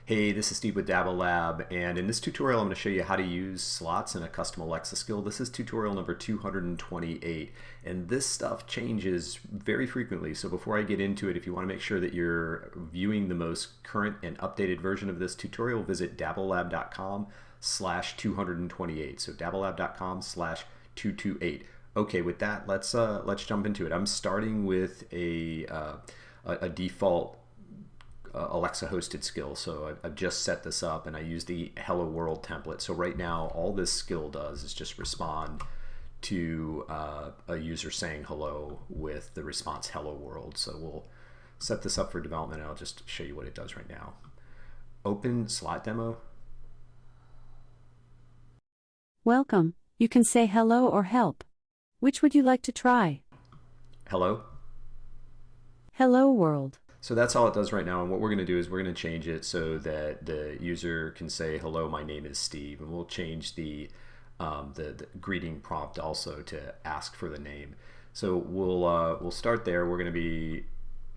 Hey, this is Steve with Dabble Lab, and in this tutorial I'm going to show you how to use slots in a custom Alexa skill. This is tutorial number 228, and this stuff changes very frequently. So before I get into it, if you want to make sure that you're viewing the most current and updated version of this tutorial, visit dabblelab.com/228. So dabblelab.com/228. Okay, with that, let's jump into it. I'm starting with a default Alexa hosted skill. So I've just set this up and I use the hello world template. So right now all this skill does is just respond to a user saying hello with the response hello world. So we'll set this up for development and I'll just show you what it does right now. Open slot demo. Welcome. You can say hello or help. Which would you like to try? Hello. Hello world. So that's all it does right now, and what we're going to do is we're going to change it so that the user can say, hello, my name is Steve, and we'll change the greeting prompt also to ask for the name. So we'll start there. We're going to be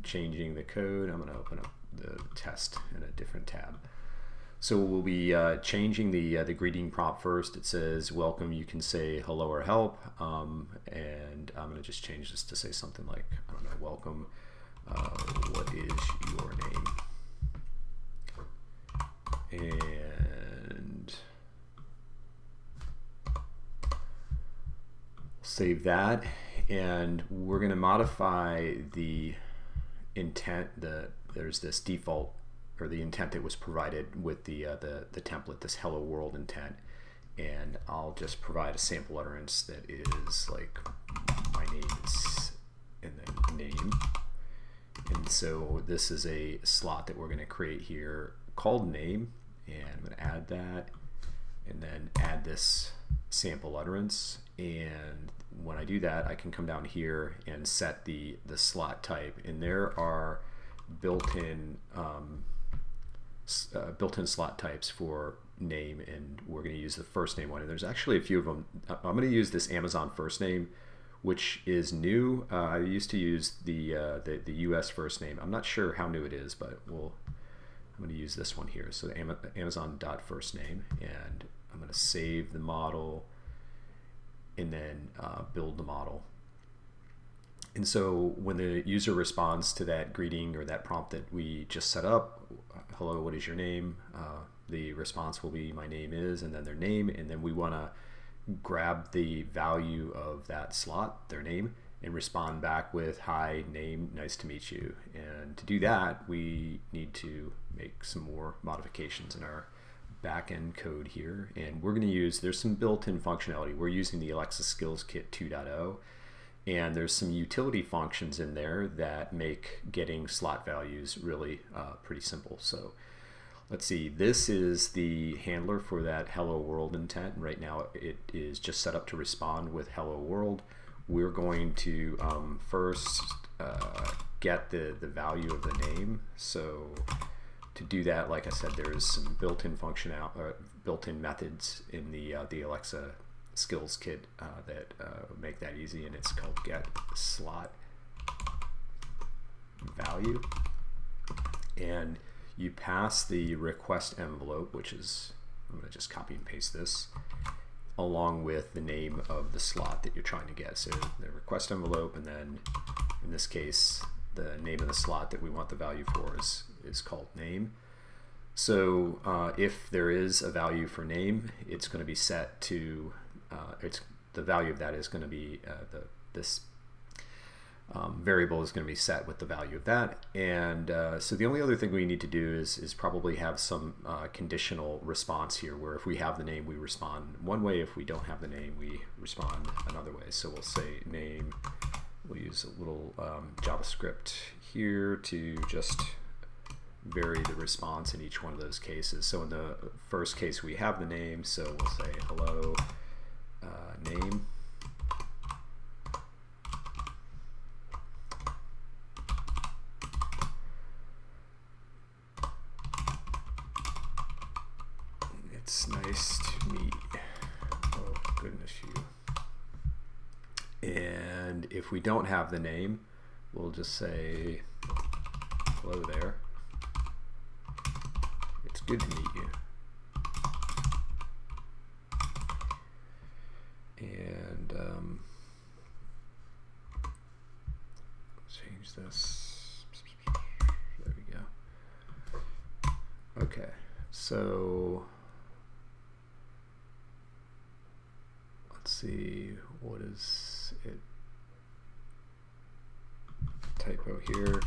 changing the code. I'm going to open up the test in a different tab. So we'll be changing the greeting prompt first. It says, welcome, you can say hello or help, and I'm going to just change this to say something like, I don't know, welcome. What is your name? And save that, and we're going to modify the intent. There's this default, or the intent that was provided with the template, this hello world intent, and I'll just provide a sample utterance that is like, my name is, and then name. And so this is a slot that we're going to create here called name, and I'm going to add that and then add this sample utterance. And when I do that, I can come down here and set the slot type, and there are built-in slot types for name, and we're going to use the first name one, and there's actually a few of them. I'm going to use this Amazon first name, which is new. I used to use the US first name. I'm not sure how new it is, but I'm going to use this one here. So Amazon.firstname, and I'm going to save the model and then build the model. And so when the user responds to that greeting or that prompt that we just set up, hello, what is your name? The response will be, my name is, and then their name, and then we want to grab the value of that slot, their name, and respond back with, hi, name, nice to meet you. And to do that, we need to make some more modifications in our backend code here. And we're going to use, there's some built-in functionality. We're using the Alexa Skills Kit 2.0, and there's some utility functions in there that make getting slot values really pretty simple. So let's see, this is the handler for that hello world intent. Right now it is just set up to respond with hello world. We're going to first get the value of the name. So to do that, like I said, there's some built-in built-in methods in the Alexa Skills Kit that make that easy, and it's called get slot value. And you pass the request envelope, which is, I'm going to just copy and paste this, along with the name of the slot that you're trying to get. So the request envelope, and then in this case, the name of the slot that we want the value for is called name. So if there is a value for name, it's going to be set to, the value of that is going to be this variable is going to be set with the value of that. And so the only other thing we need to do is probably have some conditional response here, where if we have the name, we respond one way. If we don't have the name, we respond another way. So we'll say name. We'll use a little JavaScript here to just vary the response in each one of those cases. So in the first case, we have the name, so we'll say hello name. It's nice to meet, oh goodness, you. And if we don't have the name, we'll just say hello there. It's good to meet you. And change this. There we go. Okay, so let's see, what is it? Typo here.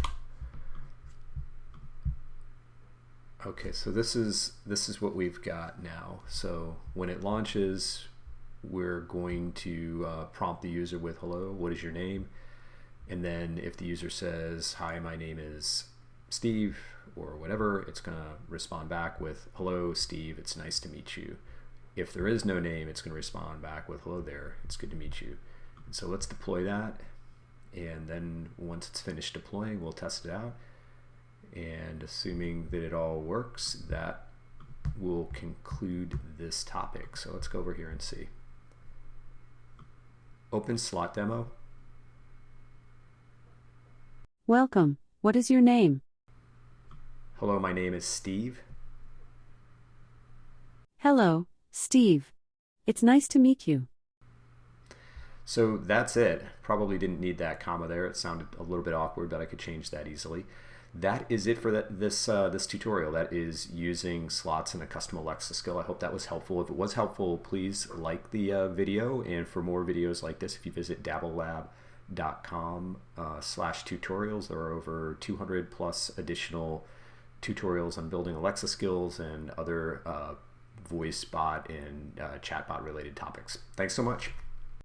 Okay, so this is what we've got now. So when it launches, we're going to prompt the user with hello, what is your name? And then if the user says, hi, my name is Steve, or whatever, it's going to respond back with hello, Steve, it's nice to meet you. If there is no name, it's going to respond back with hello there, it's good to meet you. And so let's deploy that. And then once it's finished deploying, we'll test it out. And assuming that it all works, that will conclude this topic. So let's go over here and see. Open slot demo. Welcome. What is your name? Hello, my name is Steve. Hello, Steve. It's nice to meet you. So that's it. Probably didn't need that comma there. It sounded a little bit awkward, but I could change that easily. That is it for this tutorial. That is using slots in a custom Alexa skill. I hope that was helpful. If it was helpful, please like the video. And for more videos like this, if you visit dabblelab.com/tutorials, there are over 200 plus additional tutorials on building Alexa skills and other voice bot and chatbot related topics. Thanks so much.